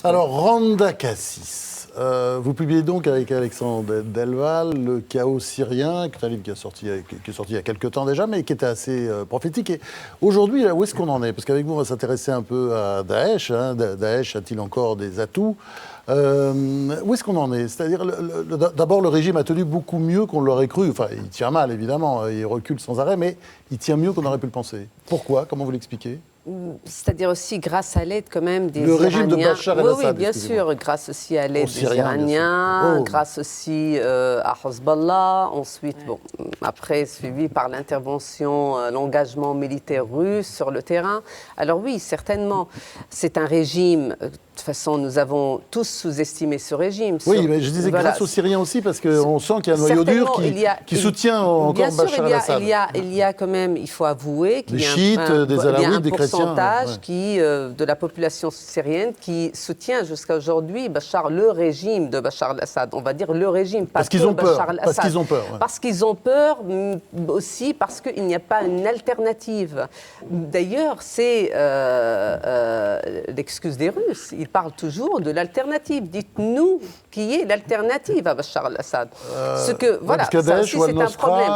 Alors, Randa Kassis, vous publiez donc avec Alexandre Delval le chaos syrien, qui est un livre qui est sorti il y a quelques temps déjà, mais qui était assez prophétique. Et aujourd'hui, où est-ce qu'on en est? Parce qu'avec vous, on va s'intéresser un peu à Daesh. Daesh a-t-il encore des atouts? Où est-ce qu'on en est? C'est-à-dire, d'abord, le régime a tenu beaucoup mieux qu'on l'aurait cru. Enfin, il tient mal, évidemment, il recule sans arrêt, mais il tient mieux qu'on aurait pu le penser. Pourquoi? Comment vous l'expliquez? C'est-à-dire aussi grâce à l'aide quand même des le régime Iraniens. De Bachar el-Assad. Oui, bien sûr, grâce aussi à l'aide des Iraniens, grâce aussi à Hezbollah, ensuite, après suivi par l'intervention, l'engagement militaire russe sur le terrain. Alors oui, certainement, c'est un régime. De toute façon, nous avons tous sous-estimé ce régime. Oui, mais je disais grâce aux Syriens aussi, parce qu'on sent qu'il y a un noyau dur qui soutient encore Bachar el-Assad. Il y a quand même, il faut avouer qu'il y a un pourcentage de la population syrienne qui soutient jusqu'à aujourd'hui le régime de Bachar el-Assad. On va dire le régime, pas que Bachar el-Assad. Parce qu'ils ont peur. Parce qu'ils ont peur, aussi parce qu'il n'y a pas une alternative. D'ailleurs, c'est l'excuse des Russes. Ils parlent toujours de l'alternative. Dites-nous qui est l'alternative à Bachar el-Assad. Parce que ça Daesh, aussi, c'est un problème.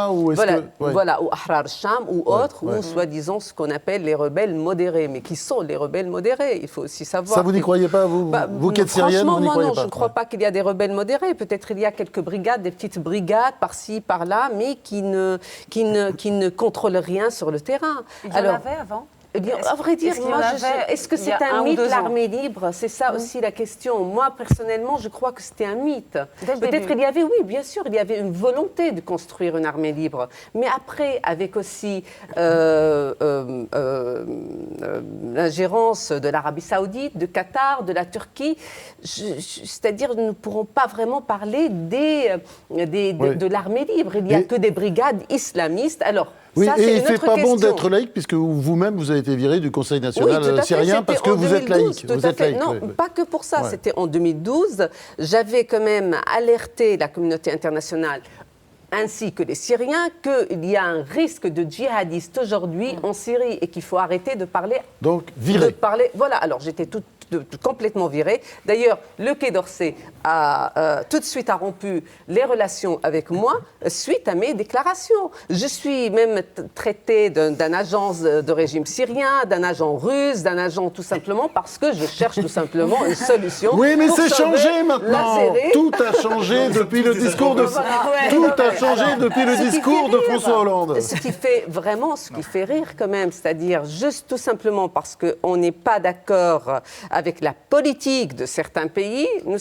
Voilà, ou Ahrar Sham, ou autres, ou soi-disant ce qu'on appelle les rebelles modérés. Mais qui sont les rebelles modérés? Il faut aussi savoir. Ça, vous n'y croyez pas, vous qui êtes syrienne, vous n'y croyez pas? Non, je ne crois pas qu'il y a des rebelles modérés. Peut-être il y a quelques brigades, des petites brigades par-ci, par-là, mais qui ne contrôlent rien sur le terrain. Il y en avait avant? À vrai dire, est-ce que c'est un mythe, l'armée libre? C'est ça aussi la question. Moi, personnellement, je crois que c'était un mythe. Peut-être il y avait, oui, bien sûr, il y avait une volonté de construire une armée libre. Mais après, avec aussi l'ingérence de l'Arabie Saoudite, de Qatar, de la Turquie, c'est-à-dire nous ne pourrons pas vraiment parler de l'armée libre. Il n'y a que des brigades islamistes. Alors, oui, ça, et il ne fait pas bon question. d'être laïque, puisque vous-même, vous avez été viré du Conseil national syrien parce que vous êtes laïque. Non, pas que pour ça. C'était en 2012. J'avais quand même alerté la communauté internationale ainsi que les Syriens qu'il y a un risque de djihadistes aujourd'hui en Syrie et qu'il faut arrêter de parler... Donc, viré. Voilà, alors j'étais complètement virée. D'ailleurs, le Quai d'Orsay a tout de suite rompu les relations avec moi suite à mes déclarations. Je suis même traitée d'un agent de régime syrien, d'un agent russe, d'un agent tout simplement parce que je cherche tout simplement une solution. Oui, mais c'est changé maintenant. Tout a changé depuis le discours de François Hollande. Ce qui fait rire quand même, c'est-à-dire juste tout simplement parce qu'on n'est pas d'accord avec la politique de certains pays, nous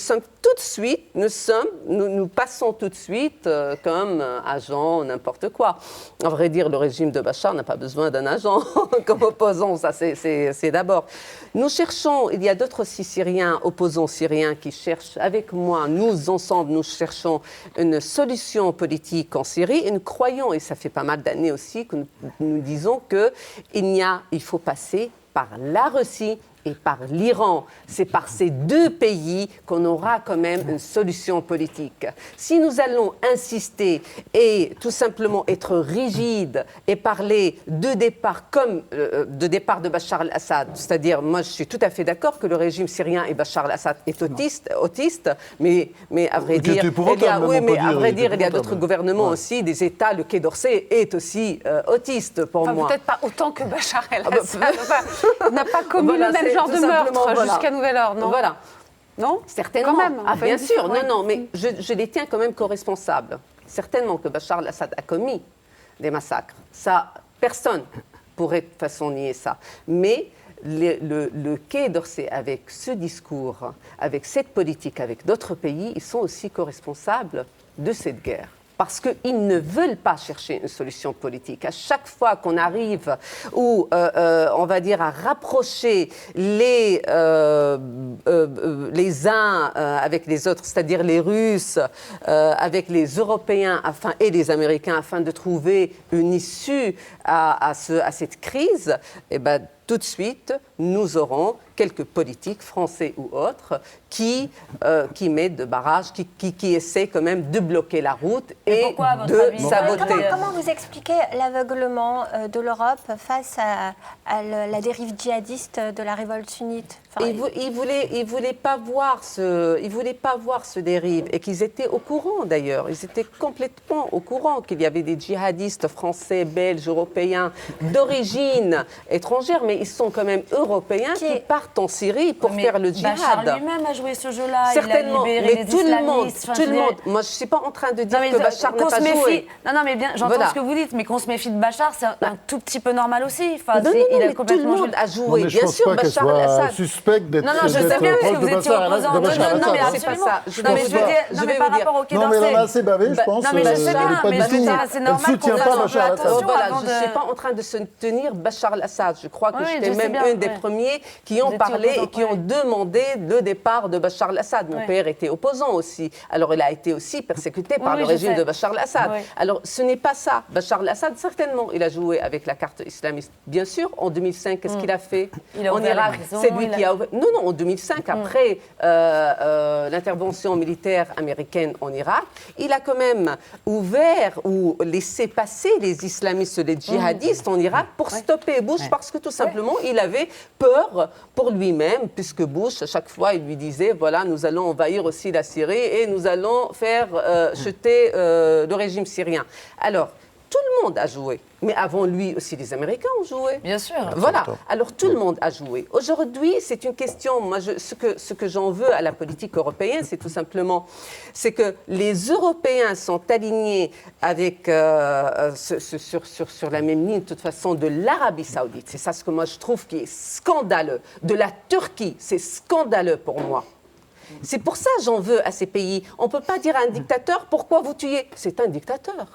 passons tout de suite comme agent, n'importe quoi. En vrai dire, le régime de Bachar n'a pas besoin d'un agent comme opposant, ça c'est d'abord. Nous cherchons, il y a d'autres aussi opposants syriens qui cherchent avec moi, nous ensemble, nous cherchons une solution politique en Syrie et nous croyons, et ça fait pas mal d'années aussi, que nous disons qu'il faut passer par la Russie et par l'Iran. C'est par ces deux pays qu'on aura quand même une solution politique. Si nous allons insister et tout simplement être rigides et parler de départ comme de départ de Bachar el-Assad, c'est-à-dire, moi je suis tout à fait d'accord que le régime syrien et Bachar el-Assad est autiste, mais à vrai dire, il y a d'autres gouvernements aussi, des États, le Quai d'Orsay est aussi autiste pour moi. Peut-être pas autant que Bachar el-Assad. N'a pas commis le même genre de meurtre jusqu'à nouvel ordre, non? Voilà. Non? Certainement. Quand même. Bien sûr. Non, mais je les tiens quand même co-responsables. Certainement que Bachar el-Assad a commis des massacres. Ça, personne pourrait de toute façon nier ça. Mais le Quai d'Orsay, avec ce discours, avec cette politique, avec d'autres pays, ils sont aussi co-responsables de cette guerre. Parce qu'ils ne veulent pas chercher une solution politique. À chaque fois qu'on arrive, on va dire, à rapprocher les uns avec les autres, c'est-à-dire les Russes avec les Européens et les Américains, afin de trouver une issue à cette crise, tout de suite, nous aurons quelques politiques, français ou autres, qui mettent de barrages, qui essaient quand même de bloquer la route et de saboter. Comment vous expliquez l'aveuglement de l'Europe face à la dérive djihadiste de la révolte sunnite? Ils voulaient pas voir ce dérive, et qu'ils étaient au courant d'ailleurs. Ils étaient complètement au courant qu'il y avait des djihadistes français, belges, européens, d'origine étrangère, mais ils sont quand même européens qui partent en Syrie pour faire le djihad. Bachar lui-même a joué ce jeu-là. Certainement, il a libéré mais les tout le monde, islamistes. Moi, je ne suis pas en train de dire que Bachar n'a pas joué. Non, mais bien, j'entends ce que vous dites, mais qu'on se méfie de Bachar, c'est un tout petit peu normal aussi. Enfin, non, mais tout le monde a joué. Bien sûr, Bachar al-Assad. Suspecte d'être. Non, je sais bien que vous étiez opposant. Non, mais absolument. Je vais vous dire. Par rapport au Quai d'Orsay. Non, mais on a assez bavé, je pense. Non, mais je sais bien, mais je veux dire, c'est normal qu'on soutient pas Bachar al-Assad. Je ne suis pas en train de soutenir Bachar al-Assad. Je crois que j'étais même un des premiers qui ont parlé et qui ont demandé le départ de Bachar al-Assad. Mon père était opposant aussi. Alors, il a été aussi persécuté par le régime de Bachar al-Assad. Alors, ce n'est pas ça. Bachar al-Assad, certainement, il a joué avec la carte islamiste. Bien sûr, en 2005, qu'est-ce qu'il a fait en Irak? C'est lui qui a ouvert. Non, en 2005, après l'intervention militaire américaine en Irak, il a quand même ouvert ou laissé passer les islamistes, les djihadistes en Irak pour stopper Bush parce que tout simplement, il avait peur pour lui-même, puisque Bush, à chaque fois, il lui disait, voilà, nous allons envahir aussi la Syrie et nous allons faire chuter le régime syrien. Alors, tout le monde a joué. Mais avant lui aussi, les Américains ont joué. Bien sûr. Voilà. Alors, tout le monde a joué. Aujourd'hui, c'est une question... Moi, ce que j'en veux à la politique européenne, c'est tout simplement... C'est que les Européens sont alignés avec, sur la même ligne, de toute façon, de l'Arabie Saoudite. C'est ça ce que moi, je trouve qui est scandaleux. De la Turquie, c'est scandaleux pour moi. C'est pour ça que j'en veux à ces pays. On ne peut pas dire à un dictateur, pourquoi vous tuez? C'est un dictateur.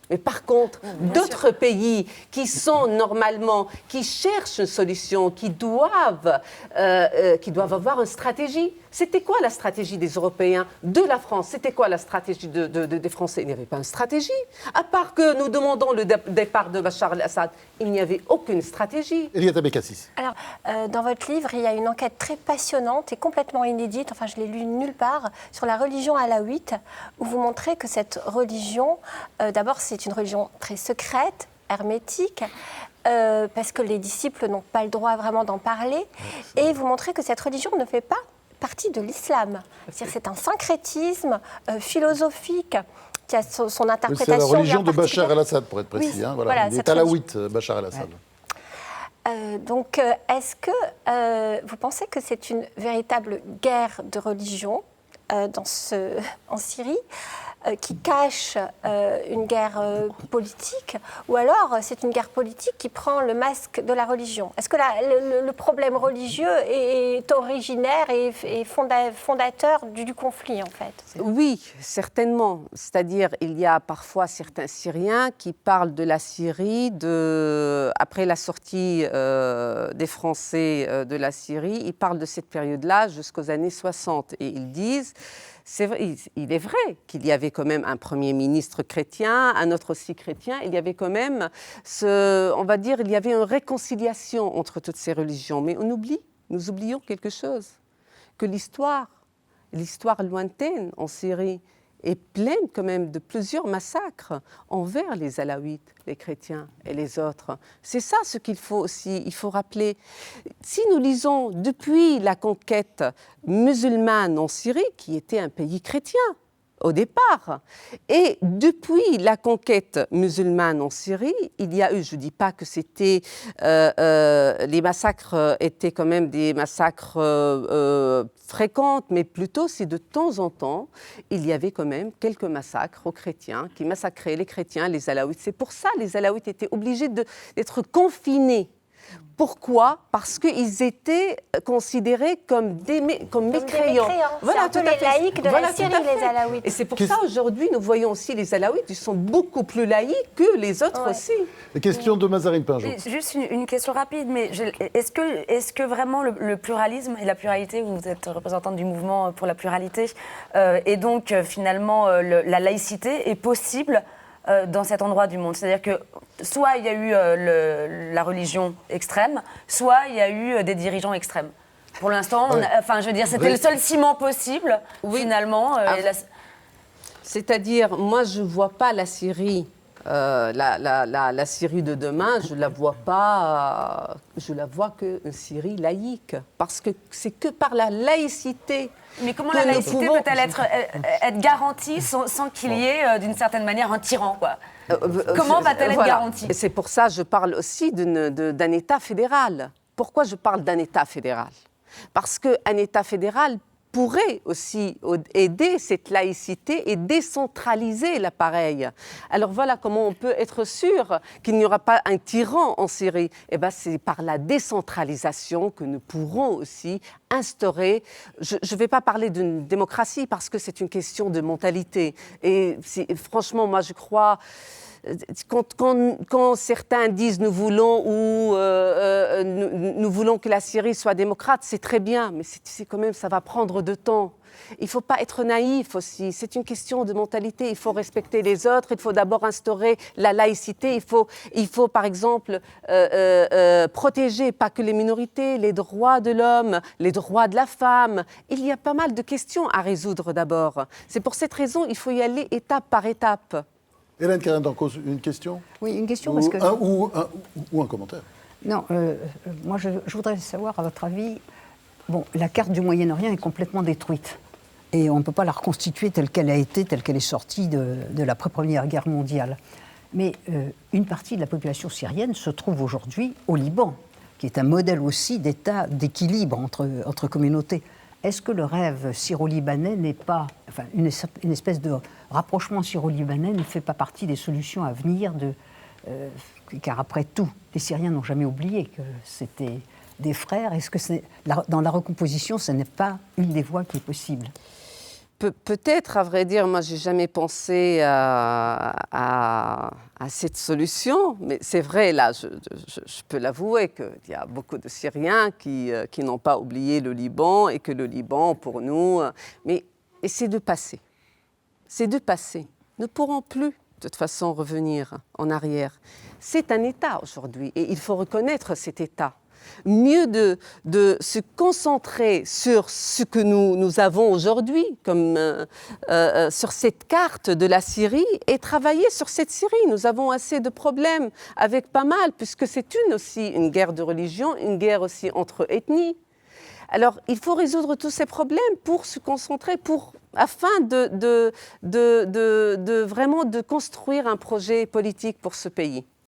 Mais par contre, d'autres pays qui sont normalement, qui cherchent une solution, qui doivent avoir une stratégie. C'était quoi la stratégie des Européens, de la France? C'était quoi la stratégie des Français? Il n'y avait pas une stratégie. À part que nous demandons le départ de Bachar al-Assad, il n'y avait aucune stratégie. Eliata Bekassis. Alors, dans votre livre, il y a une enquête très passionnante et complètement inédite, enfin je l'ai lu nulle part, sur la religion alaouite, où vous montrez que cette religion, d'abord c'est une religion très secrète, hermétique, parce que les disciples n'ont pas le droit vraiment d'en parler, et vous montrez que cette religion ne fait pas partie de l'islam. C'est-à-dire c'est un syncrétisme philosophique qui a son interprétation. C'est la religion de Bachar al-Assad, pour être précis. Oui, voilà. Il est alaouite, Bachar al-Assad. Donc, est-ce que vous pensez que c'est une véritable guerre de religion en Syrie qui cache une guerre politique, ou alors c'est une guerre politique qui prend le masque de la religion? Est-ce que le problème religieux est originaire et fondateur du conflit, en fait? Oui, certainement. C'est-à-dire, il y a parfois certains Syriens qui parlent de la Syrie, après la sortie des Français de la Syrie, ils parlent de cette période-là jusqu'aux années 60. Et ils disent... il est vrai qu'il y avait quand même un premier ministre chrétien, un autre aussi chrétien. Il y avait quand même, on va dire, il y avait une réconciliation entre toutes ces religions. Mais nous oublions quelque chose, que l'histoire lointaine en Syrie est pleine quand même de plusieurs massacres envers les Alaouites, les chrétiens et les autres. C'est ça ce qu'il faut aussi, il faut rappeler. Si nous lisons depuis la conquête musulmane en Syrie, qui était un pays chrétien au départ, et depuis la conquête musulmane en Syrie, il y a eu, je ne dis pas que c'était, les massacres étaient quand même des massacres fréquents, mais plutôt c'est de temps en temps, il y avait quand même quelques massacres aux chrétiens qui massacraient les chrétiens, les Alaouites. C'est pour ça que les Alaouites étaient obligés d'être confinés. Pourquoi? Parce qu'ils étaient considérés comme mécréants. Voilà, c'est un peu les laïcs de la Syrie, les Alaouites. Et c'est pour ça aujourd'hui, nous voyons aussi les Alaouites, ils sont beaucoup plus laïcs que les autres aussi. Question de Mazarine Pinjot. Juste une question rapide, mais est-ce que vraiment le pluralisme et la pluralité, vous êtes représentante du mouvement pour la pluralité, et donc finalement la laïcité est possible dans cet endroit du monde. C'est-à-dire que soit il y a eu la religion extrême, soit il y a eu des dirigeants extrêmes. Pour l'instant, je veux dire, c'était le seul ciment possible, finalement. C'est-à-dire, moi, je ne vois pas la Syrie, la Syrie de demain, je la vois pas, je la vois qu'une Syrie laïque, parce que c'est que par la laïcité. Mais comment la laïcité peut-elle être garantie sans qu'il y ait, d'une certaine manière, un tyran, quoi? Comment va-t-elle être garantie? Et c'est pour ça que je parle aussi d'un État fédéral. Pourquoi je parle d'un État fédéral? Parce qu'un État fédéral pourrait aussi aider cette laïcité et décentraliser l'appareil. Alors voilà comment on peut être sûr qu'il n'y aura pas un tyran en Syrie. Eh bien, c'est par la décentralisation que nous pourrons aussi instaurer. Je ne vais pas parler d'une démocratie parce que c'est une question de mentalité. Et franchement, moi, je crois... Quand certains disent nous voulons que la Syrie soit démocrate, c'est très bien, mais c'est quand même, ça va prendre du temps. Il ne faut pas être naïf aussi, c'est une question de mentalité, il faut respecter les autres, il faut d'abord instaurer la laïcité, il faut par exemple protéger pas que les minorités, les droits de l'homme, les droits de la femme. Il y a pas mal de questions à résoudre d'abord. C'est pour cette raison qu'il faut y aller étape par étape. Hélène Carrère-Dancos, une question? Oui, une question. Ou, parce que... ou un commentaire. Non, moi je voudrais savoir, à votre avis, la carte du Moyen-Orient est complètement détruite. Et on ne peut pas la reconstituer telle qu'elle a été, telle qu'elle est sortie de la Première Guerre mondiale. Mais une partie de la population syrienne se trouve aujourd'hui au Liban, qui est un modèle aussi d'État d'équilibre entre communautés. Est-ce que le rêve syro-libanais n'est pas, une espèce de rapprochement syro-libanais ne fait pas partie des solutions à venir car après tout, les Syriens n'ont jamais oublié que c'était des frères. Est-ce que dans la recomposition, ce n'est pas une des voies qui est possible? Peut-être, à vrai dire, moi, j'ai jamais pensé à cette solution, mais c'est vrai, là, je peux l'avouer qu'il y a beaucoup de Syriens qui n'ont pas oublié le Liban et que le Liban, pour nous, et c'est de passer. C'est de passer. Nous ne pourrons plus, de toute façon, revenir en arrière. C'est un État aujourd'hui et il faut reconnaître cet État. Mieux de se concentrer sur ce que nous avons aujourd'hui, comme sur cette carte de la Syrie, et travailler sur cette Syrie. Nous avons assez de problèmes avec pas mal, puisque c'est aussi une guerre de religion, une guerre aussi entre ethnies. Alors, il faut résoudre tous ces problèmes pour se concentrer, afin de vraiment de construire un projet politique pour ce pays.